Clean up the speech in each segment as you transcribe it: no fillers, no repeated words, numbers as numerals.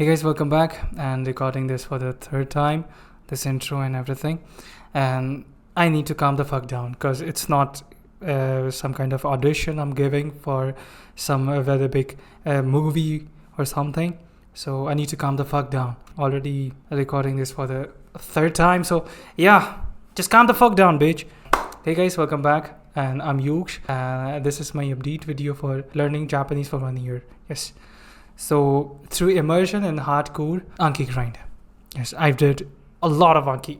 Hey guys, welcome back and recording this for the third time, this intro and everything. And I need to calm the fuck down because it's not some kind of audition I'm giving for some very big movie or something. So I need to calm the fuck down. Already recording this for the third time. So yeah, just calm the fuck down, bitch. Hey guys, welcome back. And I'm Yogsh. This is my update video for learning Japanese for 1 year. Yes. So through immersion and hardcore Anki grind. Yes, I've did a lot of Anki.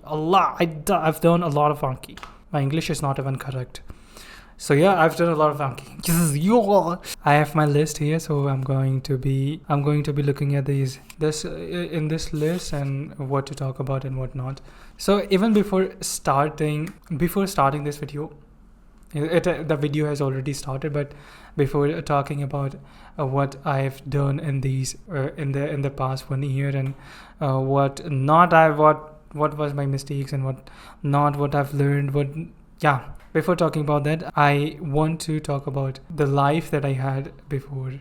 I've done a lot of Anki. My English is not even correct. So yeah, I've done a lot of Anki. I have my list here, so I'm going to be looking at this list and what to talk about and what not. So even before starting this video, the video has already started, but before talking about what I've done in these in the past 1 year and what was my mistakes and what I've learned, before talking about that, I want to talk about the life that I had before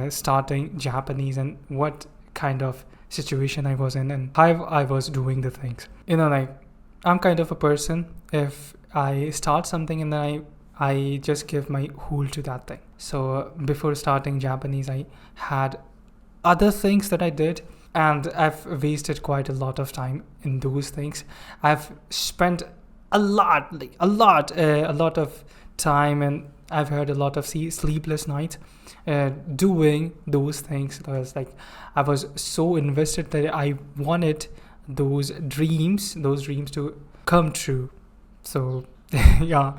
starting Japanese and what kind of situation I was in and how I was doing the things. I'm kind of a person, if I start something and then I just give my whole to that thing. So before starting Japanese, I had other things that I did, and I've wasted quite a lot of time in those things. I've spent a lot of time, and I've had a lot of sleepless nights doing those things. Because I was so invested that I wanted those dreams to come true. So yeah.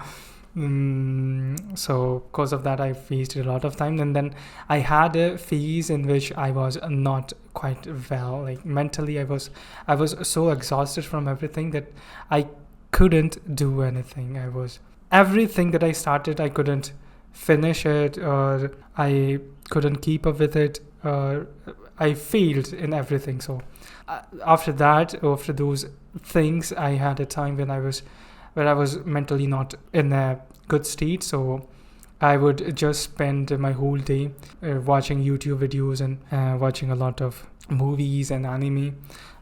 So because of that, I wasted a lot of time, and then I had a phase in which I was not quite well. Mentally, I was so exhausted from everything that I couldn't do anything. Everything that I started, I couldn't finish it, or I couldn't keep up with it, or I failed in everything. So after those things, I had a time when I was mentally not in a good state. So I would just spend my whole day watching YouTube videos and watching a lot of movies and anime.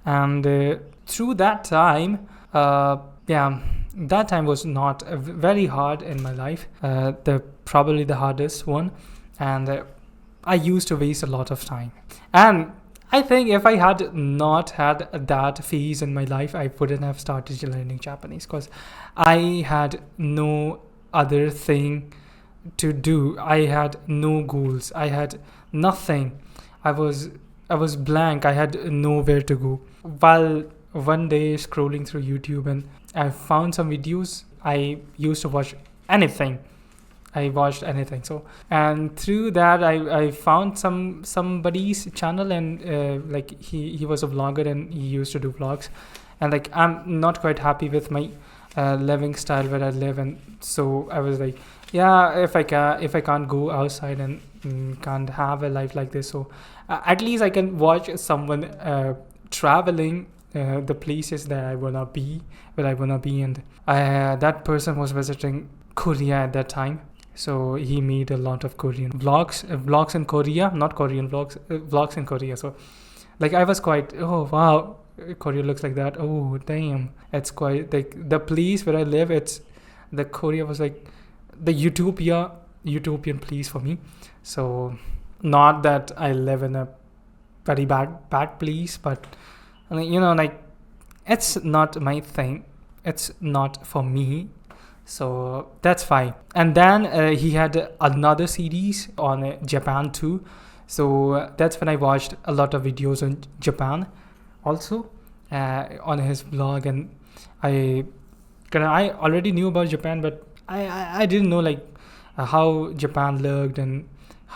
And through that time, that time was not very hard in my life. Probably the hardest one. And I used to waste a lot of time. And I think if I had not had that phase in my life, I wouldn't have started learning Japanese because I had no other thing to do. I had no goals. I had nothing. I was blank. I had nowhere to go. While one day scrolling through YouTube and I found some videos, I used to watch anything. I watched anything. So, and through that, I found somebody's channel, and he was a vlogger and he used to do vlogs, and I'm not quite happy with my living style where I live, and so I was like, yeah, if I can't go outside and can't have a life like this, so at least I can watch someone traveling the places that I wanna be, and that person was visiting Korea at that time. So he made a lot of Korean vlogs in Korea, not Korean vlogs, vlogs in Korea. So I was quite, oh wow, Korea looks like that. Oh damn, it's quite the place where I live. The Korea was like the utopian place for me. So not that I live in a very bad place, but it's not my thing. It's not for me. So that's fine. And then he had another series on Japan too. So that's when I watched a lot of videos on Japan also on his blog. And I already knew about Japan, but I didn't know how Japan looked and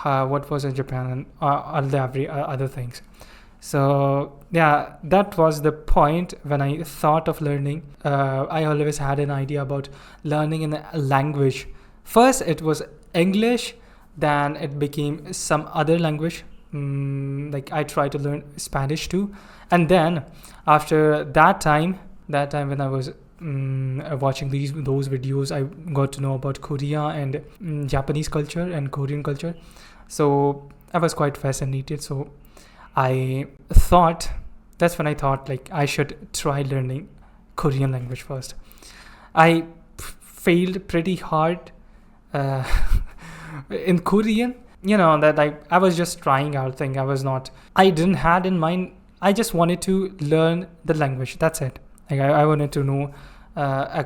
what was in Japan and all the other things. So yeah, that was the point when I thought of learning. I always had an idea about learning in a language. First it was English, then it became some other language. I tried to learn Spanish too. And then after that time when I was watching those videos, I got to know about Korea and Japanese culture and Korean culture. So I was quite fascinated. So I thought that's when I thought like I should try learning Korean language first. I failed pretty hard uh, in Korean. That I was just trying out thing. I didn't had in mind. I just wanted to learn the language. That's it. Like I wanted to know a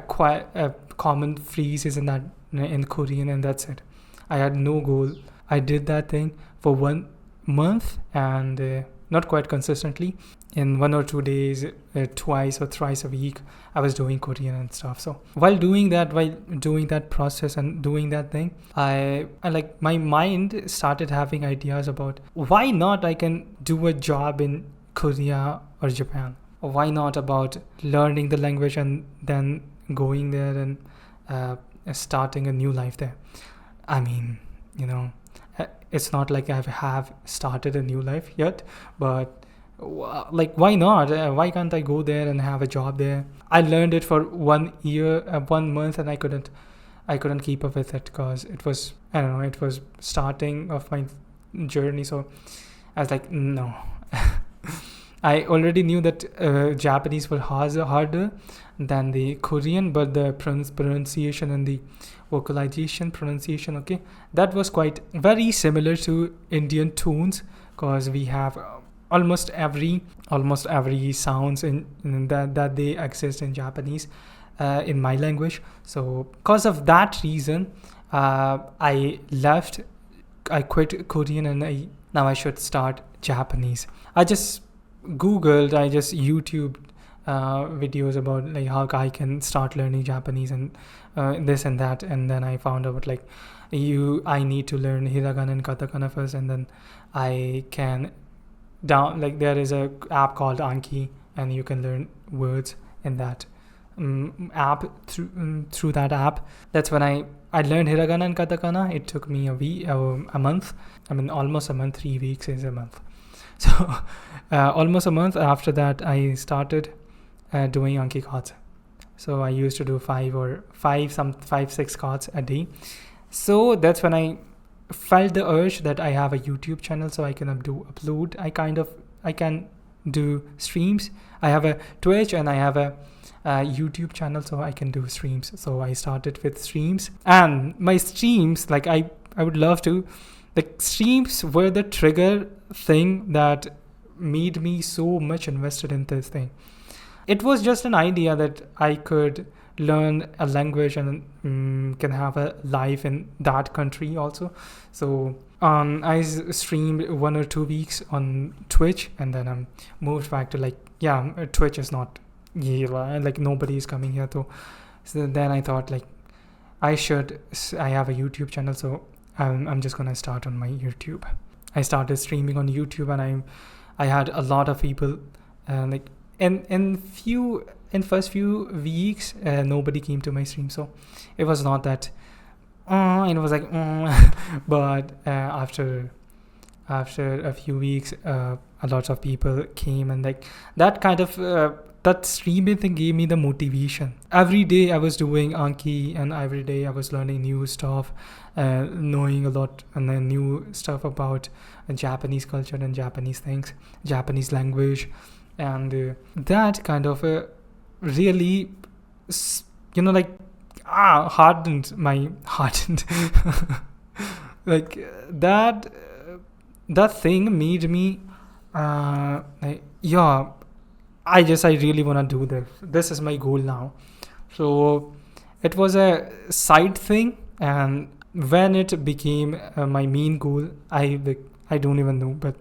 common phrases in Korean, and that's it. I had no goal. I did that thing for 1 month and not quite consistently. In 1 or 2 days, twice or thrice a week, I was doing Korean and stuff. So while doing that process and doing that thing, I like my mind started having ideas about why not I can do a job in Korea or Japan. Or why not about learning the language and then going there and starting a new life there. I mean, it's not like I have started a new life yet, but like why not? Why can't I go there and have a job there? I learned it for 1 year, 1 month, and I couldn't keep up with it because it was, I don't know, it was starting of my journey. So I was like, no. I already knew that Japanese were harder than the Korean, but the pronunciation and the pronunciation, okay, that was quite very similar to Indian tones, because we have almost every sounds in that they exist in Japanese in my language. So because of that reason, I quit Korean, and now I should start Japanese. I just YouTubed videos about like how I can start learning Japanese and this and that, and then I found out like I need to learn hiragana and katakana first, and then I can there is a app called Anki, and you can learn words in that app through that app. That's when I learned hiragana and katakana. It took me a month. I mean, almost a month. 3 weeks is a month. So almost a month after that, I started doing Anki cards. So I used to do 5-6 cards a day. So that's when I felt the urge that I have a YouTube channel, so I can upload. I can do streams. I have a Twitch and I have a YouTube channel, so I can do streams. So I started with streams, and my streams, like I would love to. The streams were the trigger thing that made me so much invested in this thing. It was just an idea that I could learn a language and can have a life in that country also. So I streamed 1 or 2 weeks on Twitch, and then I moved back to Twitch is not like nobody is coming here. So then I thought like I have a YouTube channel, so I'm just gonna start on my YouTube. I started streaming on YouTube, and I had a lot of people like in first few weeks nobody came to my stream, so it was not that it was like but after a few weeks a lot of people came, and like that kind of that streaming thing gave me the motivation. Every day I was doing Anki, and every day I was learning new stuff, knowing a lot and then new stuff about Japanese culture and Japanese things, Japanese language, and that kind of really hardened like that thing made me I really want to do this. This is my goal now. So it was a side thing, and when it became my main goal, I don't even know, but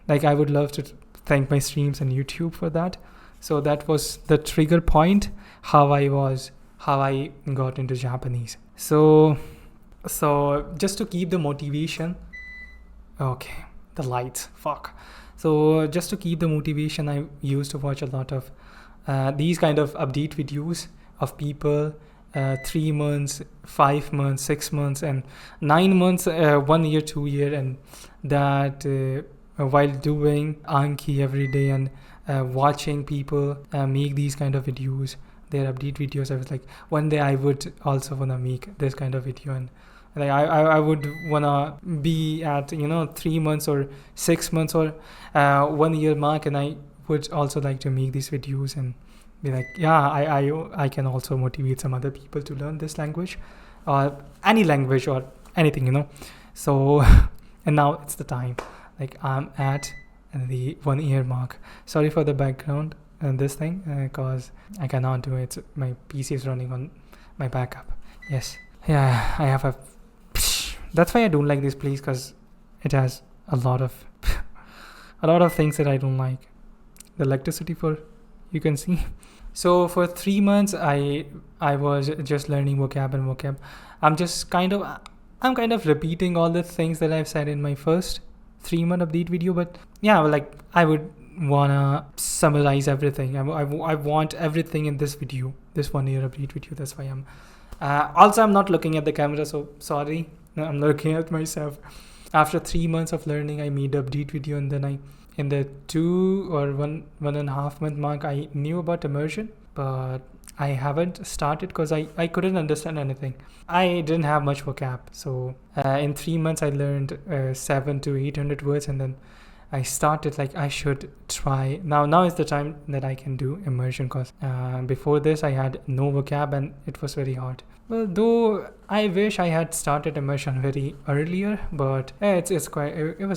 like I would love to thank my streams and YouTube for that. So that was the trigger point, how I got into Japanese. So just to keep the motivation, okay, the lights, fuck. So just to keep the motivation, I used to watch a lot of these kind of update videos of people 3 months, 5 months, 6 months, and 9 months, 1 year, 2 year, and that while doing Anki every day and watching people make these kind of videos, their update videos, I was like, one day I would also want to make this kind of video and Like I would wanna be at 3 months or 6 months or 1 year mark, and I would also like to make these videos and be like, yeah, I can also motivate some other people to learn this language or any language or anything. So and now it's the time. Like I'm at the 1 year mark. Sorry for the background and this thing, because I cannot do it. My PC is running on my backup. Yes. Yeah, I have a. That's why I don't like this place, because it has a lot of things that I don't like. The electricity for, you can see. So for 3 months, I was just learning vocab and vocab. I'm kind of repeating all the things that I've said in my first 3-month update video, but yeah, like I would wanna summarize everything. I want everything in this video, this 1 year update video. That's why I'm also, I'm not looking at the camera, so sorry. No, I'm looking at myself. After 3 months of learning, I made an update video, and then in the 2 or 1.5 month mark, I knew about immersion, but I haven't started because I couldn't understand anything. I didn't have much vocab. So in 3 months, I learned 700 to 800 words, and then I started like I should try. Now is the time that I can do immersion, because before this I had no vocab and it was very hard. Well, though I wish I had started immersion very earlier, but it was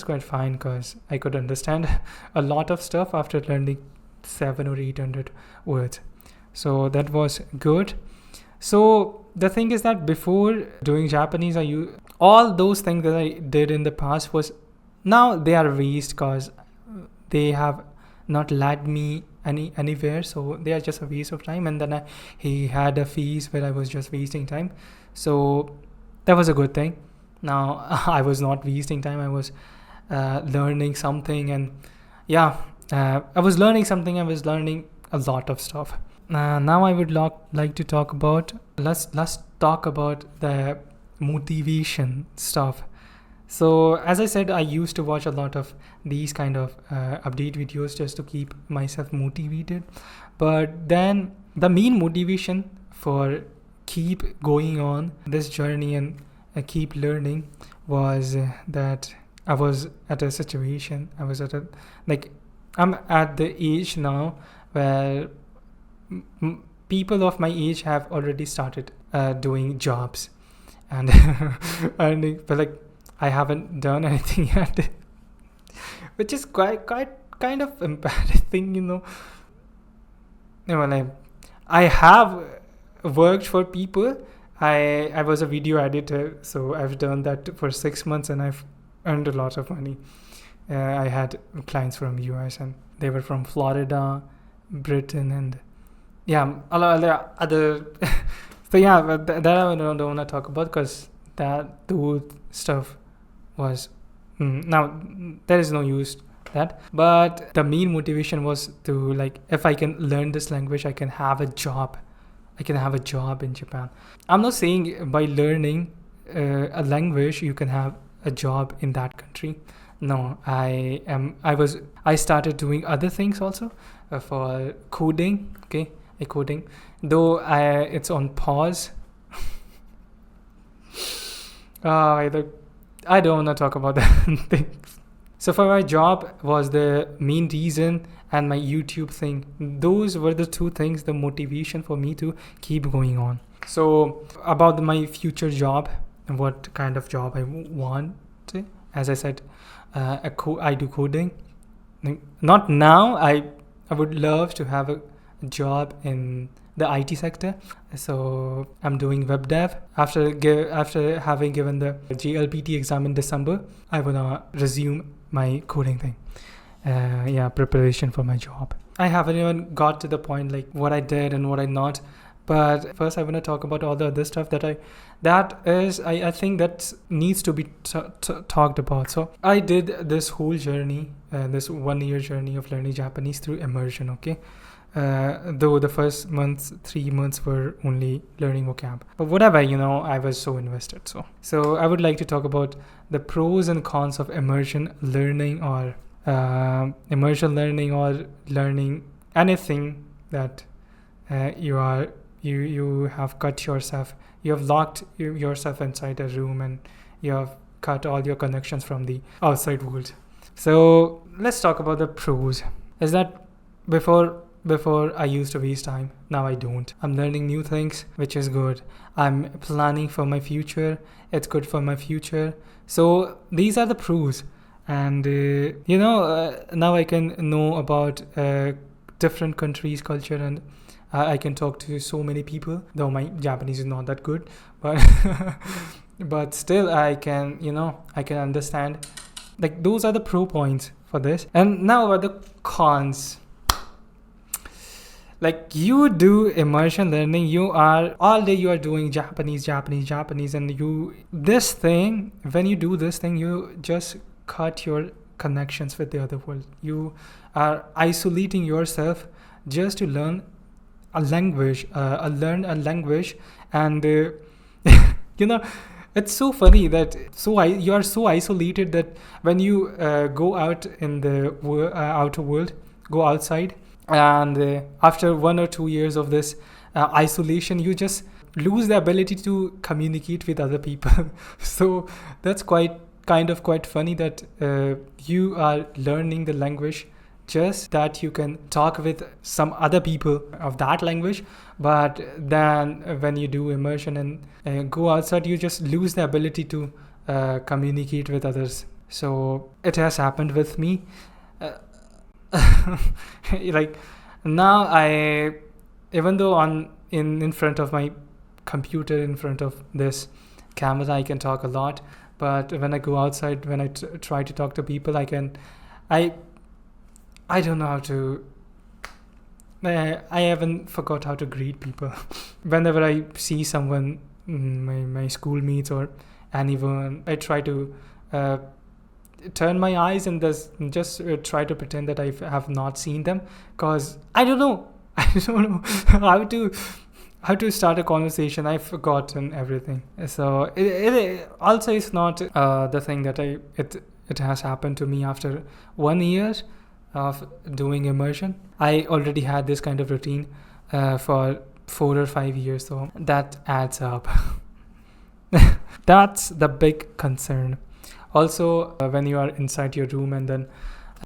quite fine, because I could understand a lot of stuff after learning 700 or 800 words. So that was good. So the thing is that before doing Japanese, all those things that I did in the past was, now they are waste, because they have not led me anywhere. So they are just a waste of time. And then he had a phase where I was just wasting time. So that was a good thing. Now I was not wasting time. I was learning something, and yeah, I was learning something. I was learning a lot of stuff. Now I would like to talk about, let's talk about the motivation stuff. So as I said, I used to watch a lot of these kind of update videos just to keep myself motivated. But then the main motivation for keep going on this journey and keep learning was that I was at a situation, I'm at the age now where people of my age have already started doing jobs and earning, but like I haven't done anything yet, which is quite kind of embarrassing, I have worked for people. I was a video editor, so I've done that for 6 months, and I've earned a lot of money. I had clients from US, and they were from Florida, Britain, and yeah, a lot of other. So yeah, but that I don't want to talk about, because those stuff was now there is no use that. But the main motivation was to, like, if I can learn this language, I can have a job. I can have a job in Japan. I'm not saying by learning a language you can have a job in that country. No, I started doing other things also for coding. Okay, coding. Though it's on pause. I don't want to talk about that things. So for my job was the main reason, and my YouTube thing. Those were the two things, the motivation for me to keep going on. So about my future job and what kind of job I want, as I said, I do coding. Not now. I would love to have a job in the IT sector. So I'm doing web dev. After having given the JLPT exam in December, I wanna resume my coding thing. Preparation for my job. I haven't even got to the point like what I did and what I not. But first I want to talk about all the other stuff I think that needs to be talked about. So I did this whole journey, this 1 year journey of learning Japanese through immersion, okay? Though the first 3 months were only learning vocab. But whatever, I was so invested. So I would like to talk about the pros and cons of immersion learning, or learning anything that you have cut yourself You have locked yourself inside a room, and you have cut all your connections from the outside world. So let's talk about the pros. Is that before I used to waste time. Now I don't. I'm learning new things, which is good. I'm planning for my future. It's good for my future. So these are the pros. And now I can know about different countries' culture, and I can talk to so many people. Though my Japanese is not that good, but but still I can understand. Like, those are the pro points for this. And now about the cons. Like, you do immersion learning, you are all day you are doing Japanese, and when you do this thing, you just cut your connections with the other world. You are isolating yourself just to learn a language, and it's so funny that you are so isolated that when you go out in the outer world, go outside, and after 1 or 2 years of this isolation, you just lose the ability to communicate with other people. So that's quite funny that you are learning the language just that you can talk with some other people of that language, but then when you do immersion and go outside, you just lose the ability to communicate with others. So it has happened with me. Like, now even though in front of my computer, in front of this camera, I can talk a lot, but when I go outside, when I try to talk to people, I don't know how to. I haven't forgot how to greet people. Whenever I see someone, my schoolmates or anyone, I try to turn my eyes and just try to pretend that I have not seen them, because I don't know how to start a conversation. I've forgotten everything. So it also is not the thing that it has happened to me after 1 year of doing immersion. I already had this kind of routine for 4 or 5 years, so that adds up. That's the big concern. Also, when you are inside your room and then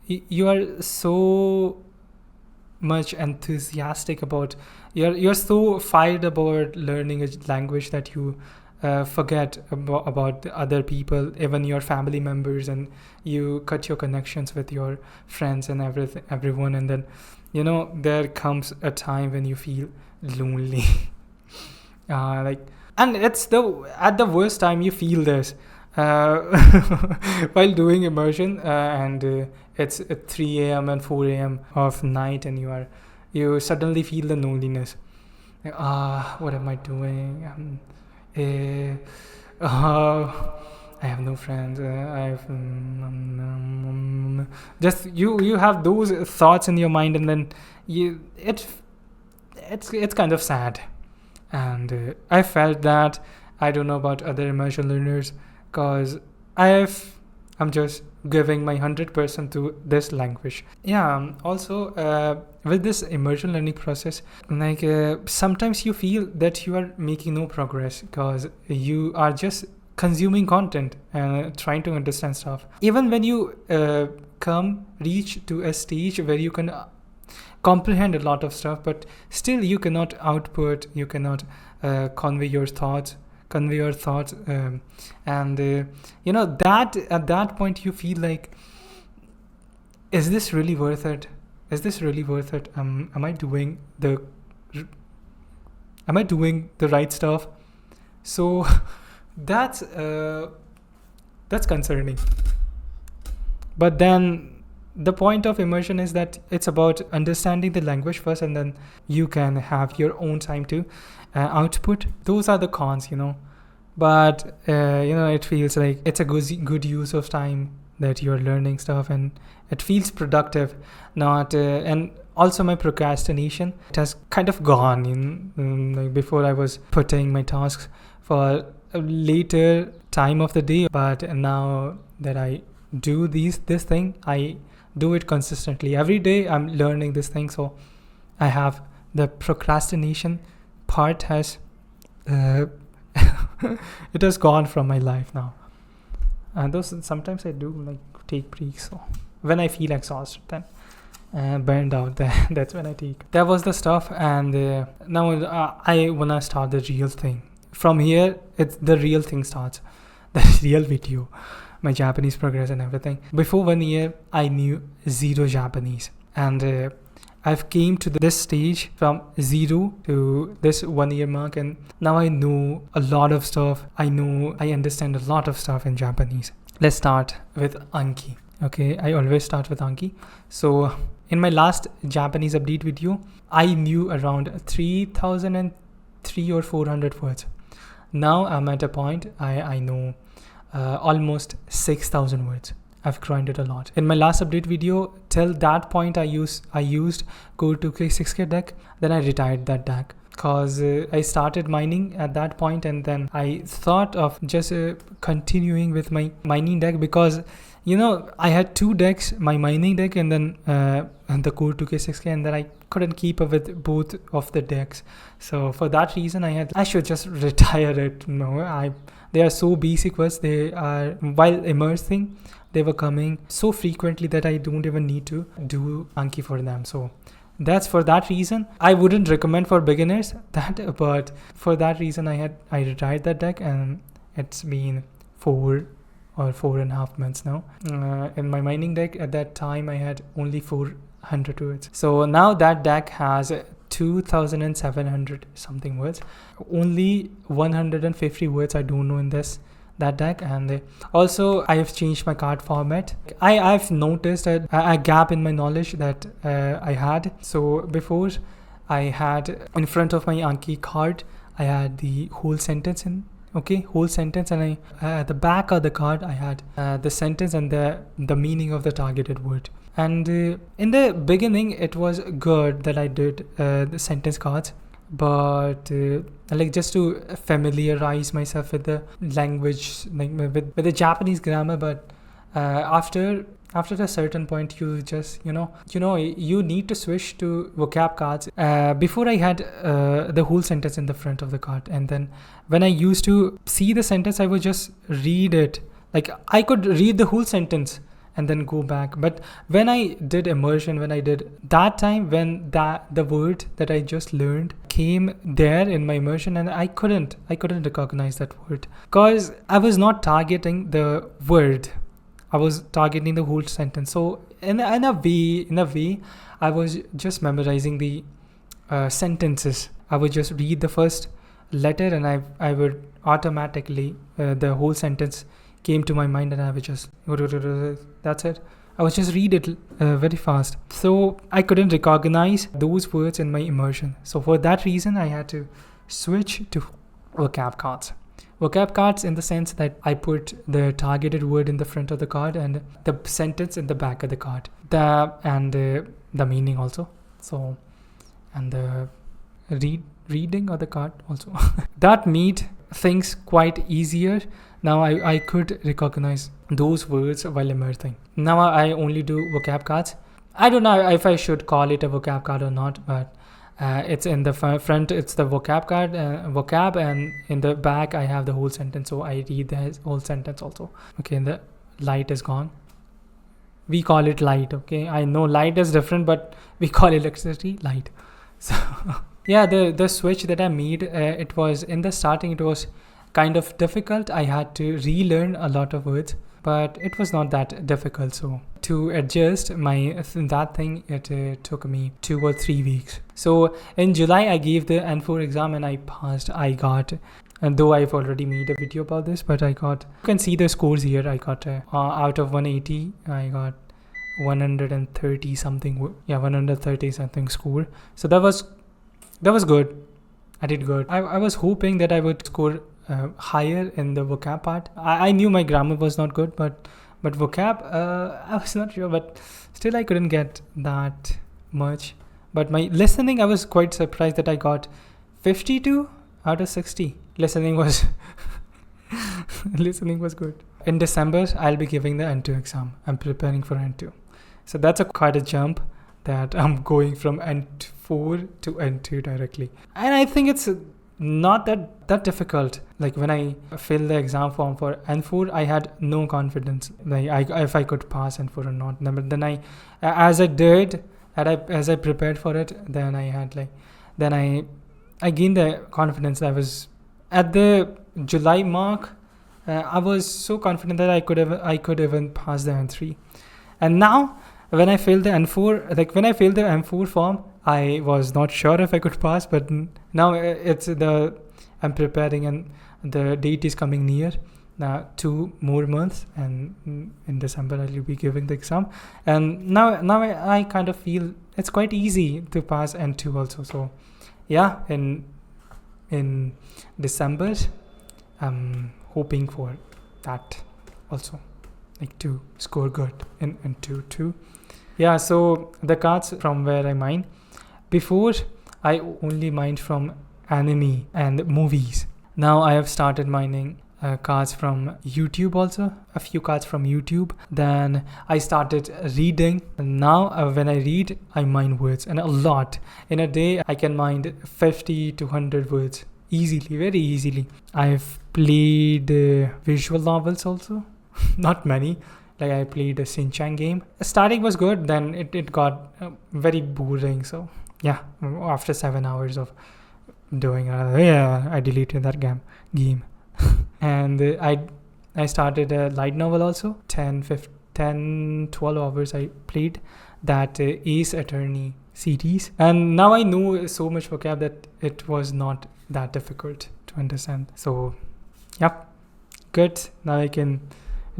you are so much enthusiastic about, you're so fired about learning a language that you forget about the other people, even your family members, and you cut your connections with your friends and everyone, and then there comes a time when you feel lonely. And it's at the worst time you feel this while doing immersion, and it's at 3 a.m. and 4 a.m. of night, and you suddenly feel the loneliness. Like, what am I doing? I have no friends. Just you have those thoughts in your mind, and then it's kind of sad. And I felt that. I don't know about other immersion learners, because I'm just giving my 100% to this language. Yeah. Also, with this immersion learning process, like sometimes you feel that you are making no progress because you are just consuming content and trying to understand stuff. Even when you reach to a stage where you can comprehend a lot of stuff, but still you cannot output, you cannot convey your thoughts, and that at that point you feel like, is this really worth it? Am I doing the right stuff? So that's concerning. But then the point of immersion is that it's about understanding the language first, and then you can have your own time to output. Those are the cons, but it feels like it's a good use of time, that you're learning stuff and it feels productive. Not and also my procrastination, it has kind of gone. Like before, I was putting my tasks for a later time of the day, but now that I do this thing, I do it consistently every day. I'm learning this thing, so I have the procrastination part has It has gone from my life now. And those sometimes I do like take breaks. So when I feel exhausted, then burned out, that's when I take. That was the stuff, and now I wanna start the real thing. From here, it's the real thing starts, the real video, my Japanese progress and everything. Before 1 year, I knew zero Japanese, and I've came to this stage from 0 to this 1 year mark, and now I know a lot of stuff. I understand a lot of stuff in Japanese. Let's start with Anki. Okay, I always start with Anki. So in my last Japanese update video, I knew around 3,003 or 400 words. Now I'm at a point I know almost 6,000 words. I've grinded a lot. In my last update video, till that point I used Core 2K 6K deck. Then I retired that deck because I started mining at that point, and then I thought of just continuing with my mining deck, because I had 2 decks, my mining deck and then the Core 2K 6K, and then I couldn't keep up with both of the decks. So for that reason, I should just retire it. No, they are so basic words. They are, while immersing, they were coming so frequently that I don't even need to do Anki for them. So that's for that reason. I wouldn't recommend for beginners that, but for that reason I retired that deck, and it's been 4 or 4.5 months now. In my mining deck at that time, I had only 400 words. So now that deck has 2,700 something words. Only 150 words I don't know in that deck, and also I have changed my card format. I've noticed a gap in my knowledge that I had. So before, I had in front of my Anki card, I had the whole sentence whole sentence, and I at the back of the card I had the sentence and the meaning of the targeted word. And in the beginning it was good that I did the sentence cards, but like just to familiarize myself with the language, like with the Japanese grammar. But after a certain point, you just you need to switch to vocab cards. Before I had the whole sentence in the front of the card, and then when I used to see the sentence, I would just read it. Like I could read the whole sentence and then go back. But when I did immersion, when the word that I just learned came there in my immersion, and I couldn't recognize that word because I was not targeting the word. I was targeting the whole sentence. So in a way, I was just memorizing the sentences. I would just read the first letter, and I would automatically the whole sentence came to my mind, and I would just that's it. I would just read it very fast. So I couldn't recognize those words in my immersion. So for that reason, I had to switch to vocab cards. Vocab cards in the sense that I put the targeted word in the front of the card and the sentence in the back of the card. The meaning also. So, and the reading of the card also. That made things quite easier. Now I could recognize those words while immersing. Now I only do vocab cards. I don't know if I should call it a vocab card or not, but it's in the front, it's the vocab card, vocab, and in the back I have the whole sentence, so I read the whole sentence also. Okay, and the light is gone. We call it light, okay? I know light is different, but we call electricity light. So yeah, the switch that I made, it was in the starting, it was kind of difficult. I had to relearn a lot of words, but it was not that difficult. So to adjust that thing, it took me 2 or 3 weeks. So in July, I gave the N4 exam and I passed. I got, and though I've already made a video about this, but I got, you can see the scores here. I got out of 180, I got 130 something. Yeah, 130 something score. So that was good. I did good. I was hoping that I would score higher in the vocab part. I knew my grammar was not good, but vocab, I was not sure, but still I couldn't get that much. But my listening, I was quite surprised that I got 52 out of 60. Listening was good. In December, I'll be giving the N2 exam. I'm preparing for N2. So that's quite a jump that I'm going from N4 to N2 directly. And I think it's not that difficult. Like when I filled the exam form for N4, I had no confidence like if I could pass N4 or not. But then as I prepared for it, then I had then I gained the confidence. I was at the July mark. I was so confident that I could even pass the N3. And now when I failed the N4, when I failed the M4 form, I was not sure if I could pass, but now I'm preparing and the date is coming near. Now 2 more months, and in December I'll be giving the exam. And now I kind of feel it's quite easy to pass N2 also. So yeah, in December, I'm hoping for that also, to score good in N2 too. Yeah, so the cards from where I mine. Before, I only mined from anime and movies. Now I have started mining cards from YouTube also, a few cards from YouTube. Then I started reading. And now when I read, I mine words, and a lot. In a day, I can mine 50 to 100 words easily, very easily. I've played visual novels also, not many. I played a Shin-chan game. Starting was good, then it got very boring. So yeah, after 7 hours of doing I deleted that game. And I started a light novel also. 12 hours I played that Ace Attorney series. And now I know so much vocab that it was not that difficult to understand. So yep, good. Now I can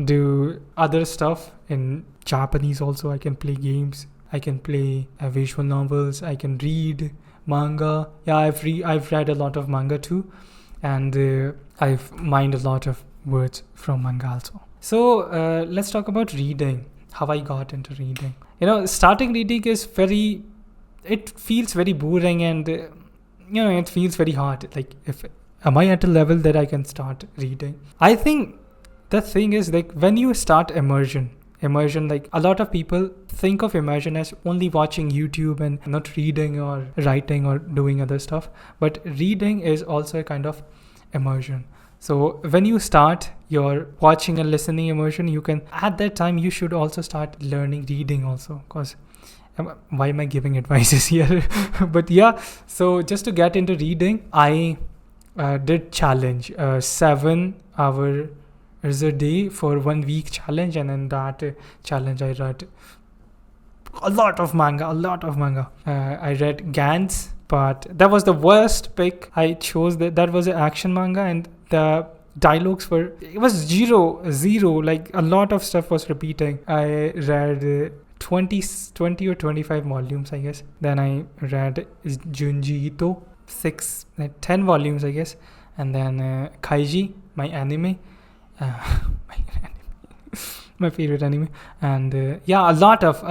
do other stuff in Japanese also. I can play games, I can play visual novels, I can read manga. Yeah, I've read a lot of manga too, and I've mined a lot of words from manga also. So let's talk about reading, how I got into reading. Starting reading is it feels very boring, and it feels very hard. Am I at a level that I can start reading? I think the thing is, when you start immersion, a lot of people think of immersion as only watching YouTube and not reading or writing or doing other stuff. But reading is also a kind of immersion. So when you start your watching and listening immersion, at that time you should also start learning reading also. Because why am I giving advices here? But yeah, so just to get into reading, I did challenge 7 hour a day for 1 week challenge, and in that challenge I read a lot of manga. I read Gantz, but that was the worst pick. I chose that was an action manga, and the dialogues it was zero. A lot of stuff was repeating. I read 20 or 25 volumes, I guess. Then I read Junji Ito, 10 volumes, I guess. And then Kaiji, my anime. My favorite anime. And a lot of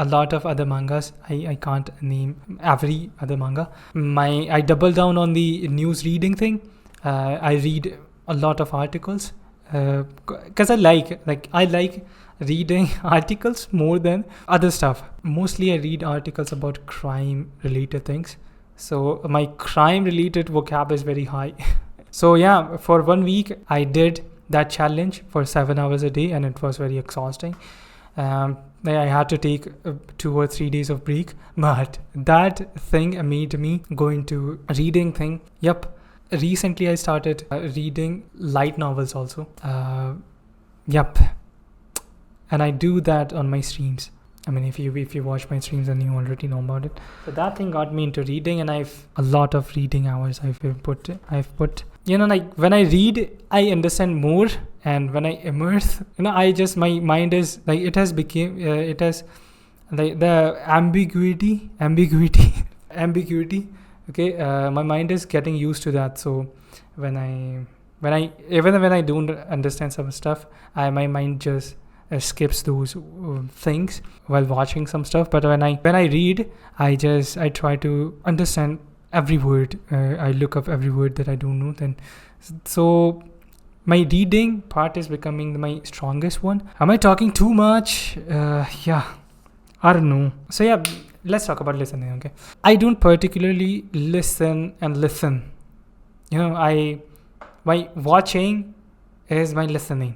other mangas. I can't name every other manga. I double down on the news reading thing. I read a lot of articles because I like reading articles more than other stuff. Mostly I read articles about crime related things, so my crime related vocab is very high. So yeah, for 1 week I did that challenge for 7 hours a day, and it was very exhausting. I had to take 2 or 3 days of break, but that thing made me go into reading thing. Yep, recently I started reading light novels also. Yep, and I do that on my streams. I mean, if you watch my streams, then you already know about it. So that thing got me into reading, and I've a lot of reading hours I've put. When I read, I understand more, and when I immerse, my mind is it has the ambiguity. Okay, my mind is getting used to that. So when I don't understand some stuff, my mind just skips those things while watching some stuff. But when I read, I try to understand every word. I look up every word that I don't know. Then, so my reading part is becoming my strongest one. Am I talking too much? Yeah, I don't know. So yeah, let's talk about listening. Okay, I don't particularly listen. my watching is my listening.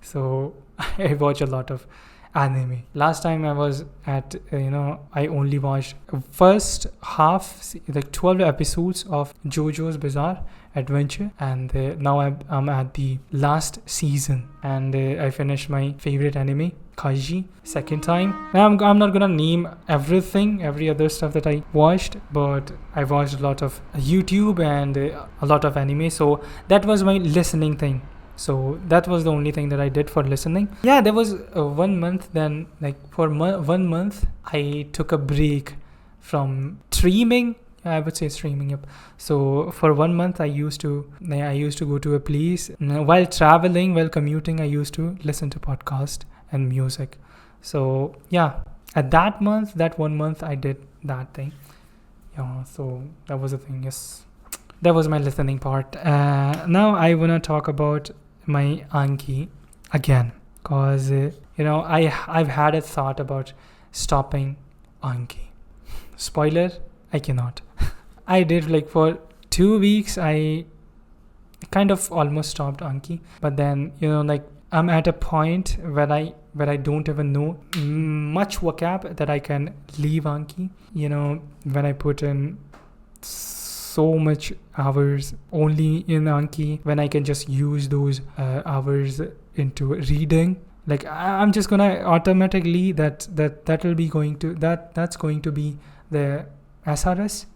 So I watch a lot of anime. Last time I was at, I only watched first half, like 12 episodes of JoJo's Bizarre Adventure, and now I'm at the last season, and I finished my favorite anime, Kaiji, second time. Now I'm not gonna name every other stuff that I watched, but I watched a lot of YouTube and a lot of anime, so that was my listening thing. So that was the only thing that I did for listening. Yeah, there was 1 month, then like for 1 month I took a break from streaming. I would say streaming, yep. So for 1 month I used to go to a place while traveling, while commuting. I used to listen to podcast and music. So yeah, at that 1 month I did that thing. Yeah, so that was the thing. Yes, that was my listening part. Now I wanna talk about my Anki again, cause I've had a thought about stopping Anki. Spoiler, I cannot. I did like for 2 weeks. I kind of almost stopped Anki, but then like I'm at a point where I don't even know much vocab that I can leave Anki. When I put in so much hours only in Anki, when I can just use those hours into reading. Like I'm just gonna automatically that's going to be the SRS.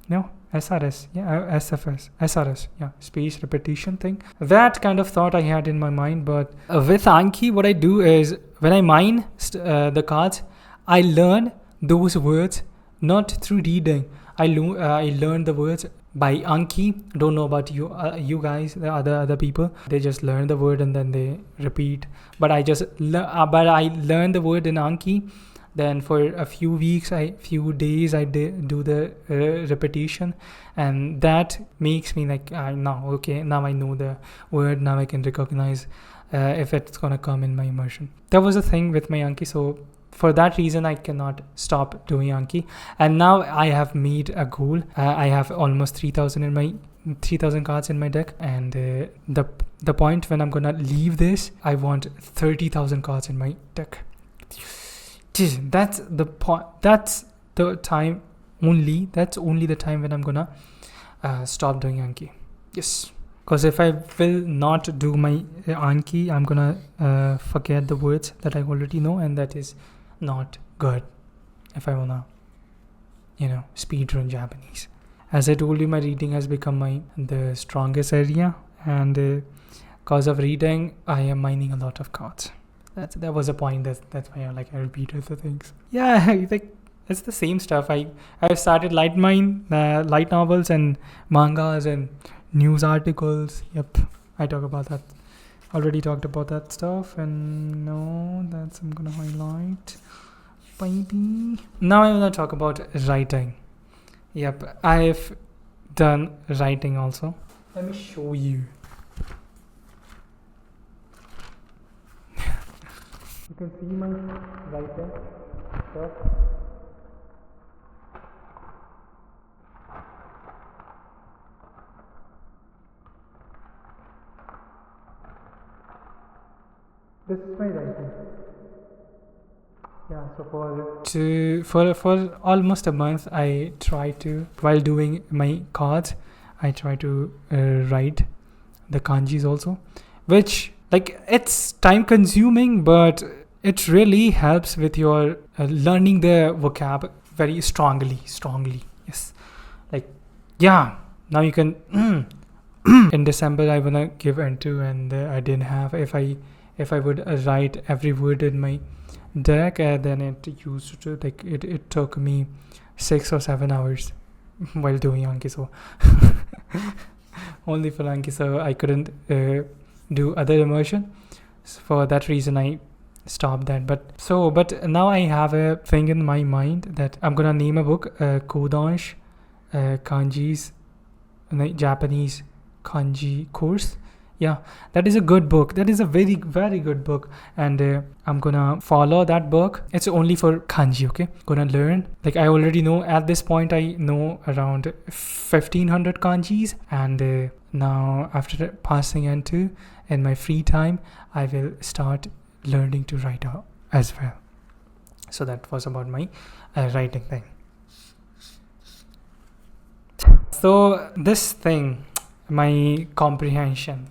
No, SRS, yeah, SFS, SRS, yeah, space repetition thing. That kind of thought I had in my mind, but with Anki, what I do is when I mine the cards, I learn those words not through reading. I learn the words by Anki. Don't know about you guys, the other people. They just learn the word and then they repeat. But I learn the word in Anki. Then for a few days, I do the repetition, and that makes me like, now I know the word. Now I can recognize if it's gonna come in my immersion. That was a thing with my Anki. So for that reason, I cannot stop doing Anki. And now I have made a goal. I have almost 3,000 cards in my deck, and the point when I'm gonna leave this, I want 30,000 cards in my deck. That's the point. That's the time only. That's only the time when I'm gonna stop doing Anki. Yes, because if I will not do my Anki, I'm gonna forget the words that I already know, and that is not good. If I wanna, speedrun Japanese. As I told you, my reading has become the strongest area, and because of reading, I am mining a lot of cards. That was a point. That's why I repeated the things. Yeah, it's the same stuff. I started light novels and mangas and news articles. Yep, I talk about that. Already talked about that stuff, and I'm gonna highlight, baby. Now I'm gonna talk about writing. Yep, I've done writing also. Let me show you. You can see my writing stuff. This is my writing. Yeah, so for almost a month, I try to, while doing my cards, I try to write the kanjis also, which it's time consuming, but it really helps with your learning the vocab very strongly. Yes, now you can in December I wanna give into, and I didn't have, if I would write every word in my deck, then it used to it took me 6 or 7 hours while doing Anki, so only for Anki, so I couldn't do other immersion. So for that reason I stopped that. But now I have a thing in my mind that I'm gonna name a book, Kodansha Kanji's Japanese Kanji course. Yeah, that is a good book. That is a very, very good book. And I'm gonna follow that book. It's only for kanji, okay? Gonna learn. Like, I already know at this point, I know around 1500 kanjis. And now, after passing N2, in my free time, I will start learning to write out as well. So that was about my writing thing. So this thing, my comprehension,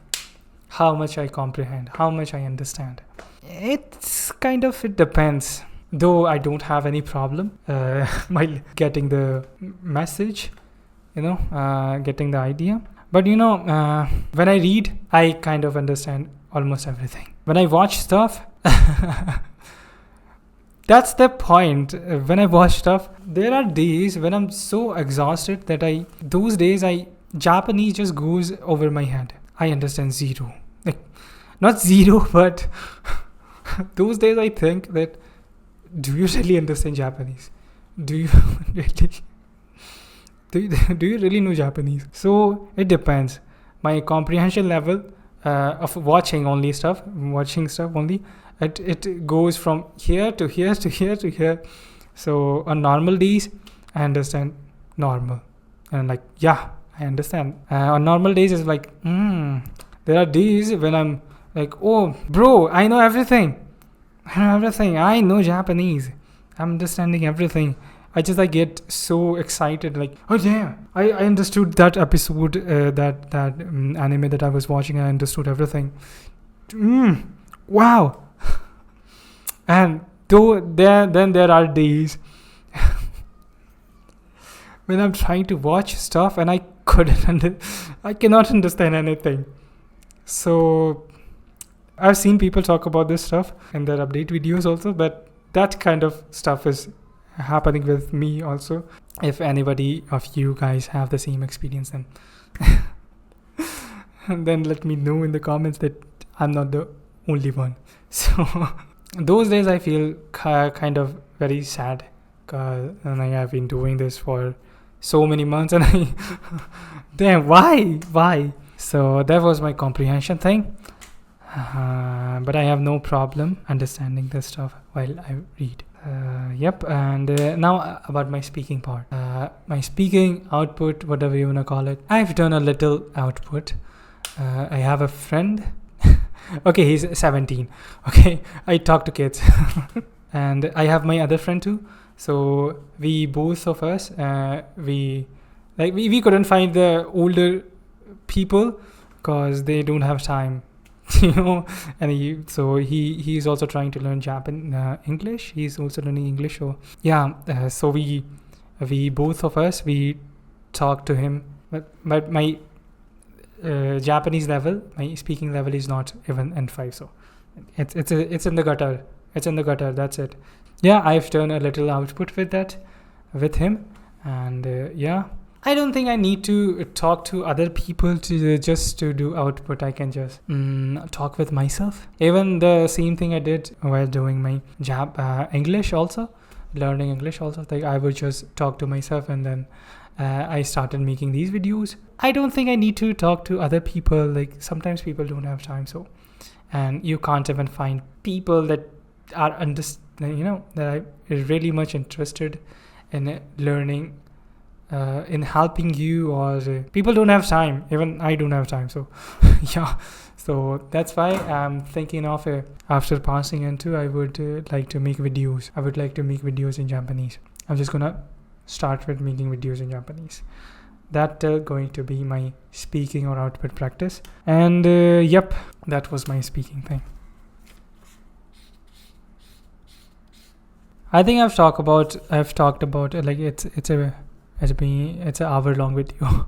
how much I comprehend, how much I understand, it depends. Though I don't have any problem while getting the message, getting the idea. But when I read, I kind of understand almost everything. When I watch stuff, that's the point. When I watch stuff, there are days when I'm so exhausted that those days Japanese just goes over my head. I understand zero. Like, not zero, but those days I think that, do you really understand Japanese? Do you really? Do you really know Japanese? So it depends. My comprehension level of watching stuff only, it goes from here to here to here to here. So on normal days, I understand normal, and like, yeah, I understand. On normal days, it's like, there are days when I'm like, oh, bro, I know everything. I know Japanese. I'm understanding everything. I get so excited, like, oh damn, I understood that episode, that anime that I was watching. I understood everything. Wow. And then there are days when I'm trying to watch stuff and I cannot understand anything. So I've seen people talk about this stuff in their update videos also, but that kind of stuff is happening with me also. If anybody of you guys have the same experience, then let me know in the comments that I'm not the only one. So those days I feel kind of very sad, and I have been doing this for so many months, and damn, why? So that was my comprehension thing. But I have no problem understanding this stuff while I read. Yep. And now about my speaking part. My speaking output, whatever you want to call it. I've done a little output. I have a friend. Okay, he's 17. Okay, I talk to kids. And I have my other friend too. So we both of us, we couldn't find the older people because they don't have time. And he's also trying to learn English. He's also learning English. So yeah, so we both of us, we talk to him, but my Japanese level, my speaking level is not even N5, so it's in the gutter. It's in the gutter. That's it. Yeah, I've done a little output with him, and yeah. I don't think I need to talk to other people to do output. I can just talk with myself. Even the same thing I did while doing my English also, learning English also. Like, I would just talk to myself, and then I started making these videos. I don't think I need to talk to other people. Like, sometimes people don't have time, and you can't even find people that are that are really much interested in learning. In helping you, or people don't have time. Even I don't have time. So yeah, so that's why I'm thinking of after passing N2, I would like to make videos. I would like to make videos in Japanese. I'm just gonna start with making videos in Japanese. That going to be my speaking or output practice. And yep, that was my speaking thing. I think I've talked about like it's an hour long video.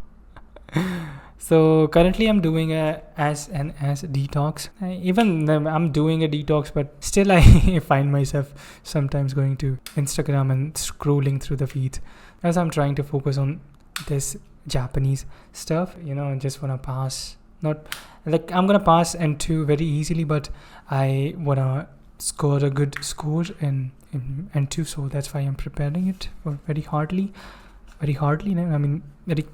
So currently I'm doing a as detox. Even I'm doing a detox, but still I find myself sometimes going to Instagram and scrolling through the feed, as I'm trying to focus on this Japanese stuff. I just want to pass. Not like I'm gonna pass N2 very easily, but I wanna score a good score in N2, so that's why I'm preparing it for very hardly. I mean, like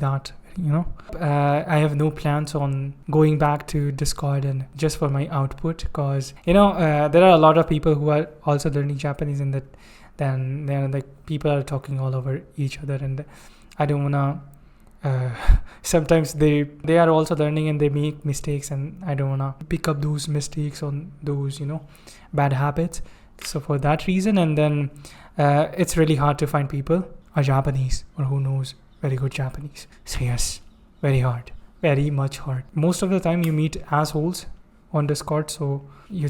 that, very I have no plans on going back to Discord and just for my output, because there are a lot of people who are also learning Japanese, and that then like people are talking all over each other, and I don't wanna sometimes they are also learning and they make mistakes, and I don't wanna pick up those mistakes on those bad habits. So for that reason, and then it's really hard to find people are Japanese or who knows very good Japanese. So yes, very hard, very much hard. Most of the time you meet assholes on Discord, so you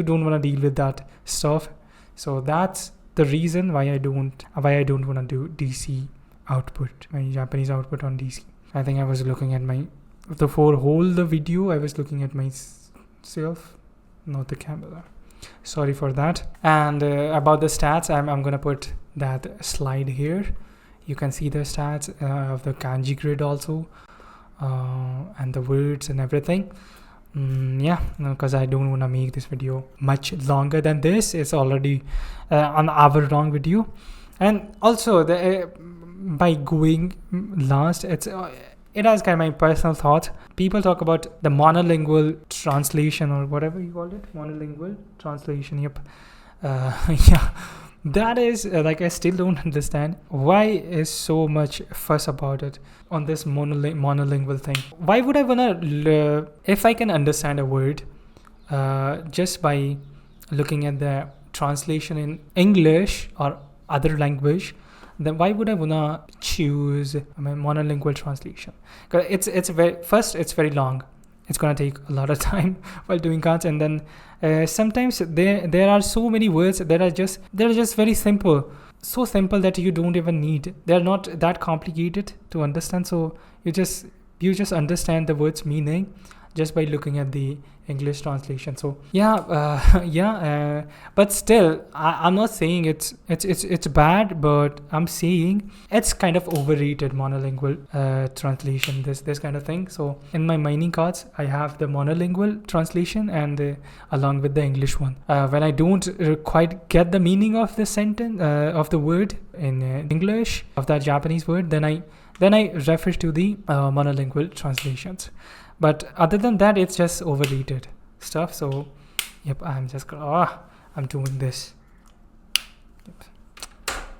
don't want to deal with that stuff. So that's the reason why I don't want to do DC output, my Japanese output on DC. I think I was looking at the video I was looking at myself, not the camera. Sorry for that. And about the stats, I'm gonna put that slide here. You can see the stats of the kanji grid also, and the words and everything. Because I don't want to make this video much longer than this. It's already an hour-long video, and also by going last, it has kind of my personal thought. People talk about the monolingual translation, or whatever you call it, monolingual translation. Yep. That is like, I still don't understand why is so much fuss about it on this monolingual thing. Why would I wanna if I can understand a word just by looking at the translation in English or other language, then why would I wanna choose monolingual translation? Because it's very long. It's gonna take a lot of time while doing cards, and then sometimes there are so many words that are just very simple, so simple that you don't even need. They're not that complicated to understand. So you just understand the word's meaning just by looking at the English translation. So but still, I'm not saying it's bad, but I'm saying it's kind of overrated, monolingual translation, this kind of thing. So in my mining cards, I have the monolingual translation and along with the English one. When I don't quite get the meaning of the sentence of the word in English of that Japanese word, then I refer to the monolingual translations. But other than that, it's just overrated stuff. So yep, I'm doing this. Yep.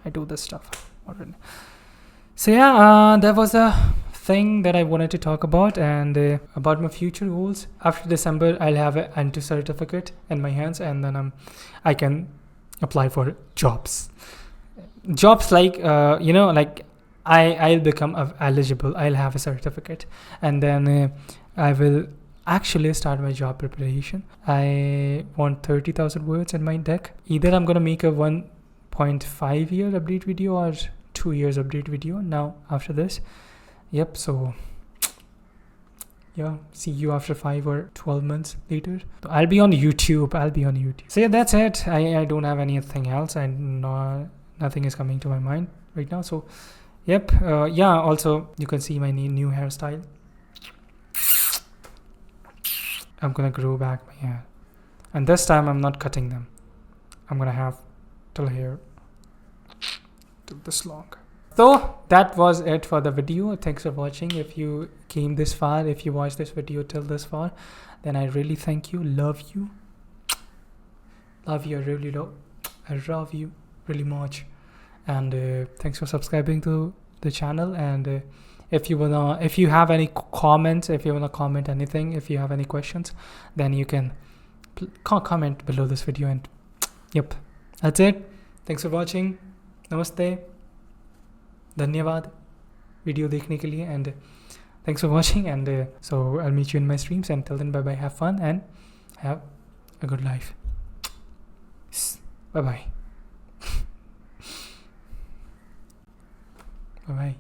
I do this stuff already. So that was a thing that I wanted to talk about, and about my future goals. After December, I'll have an NT certificate in my hands, and then I can apply for jobs like I'll become eligible. I'll have a certificate, and then I will actually start my job preparation. I want 30,000 words in my deck. Either I'm gonna make a 1.5 year update video or 2 years update video now after this. Yep. So yeah, see you after 5 or 12 months later. I'll be on YouTube. So yeah, that's it. I don't have anything else. Nothing is coming to my mind right now. So yep. Also you can see my new hairstyle. I'm gonna grow back my hair, and this time I'm not cutting them. I'm gonna have till here, till this long. So that was it for the video. Thanks for watching. If you came this far, if you watched this video till this far, then I really thank you. Love you. I love you really much. And thanks for subscribing to the channel. And if you have any comments, if you wanna comment anything, if you have any questions, then you can comment below this video. And yep, that's it. Thanks for watching. Namaste. Dhanyavad video dekhne ke liye, and thanks for watching. And so I'll meet you in my streams. Until then, bye bye. Have fun and have a good life. Bye bye. Bye bye.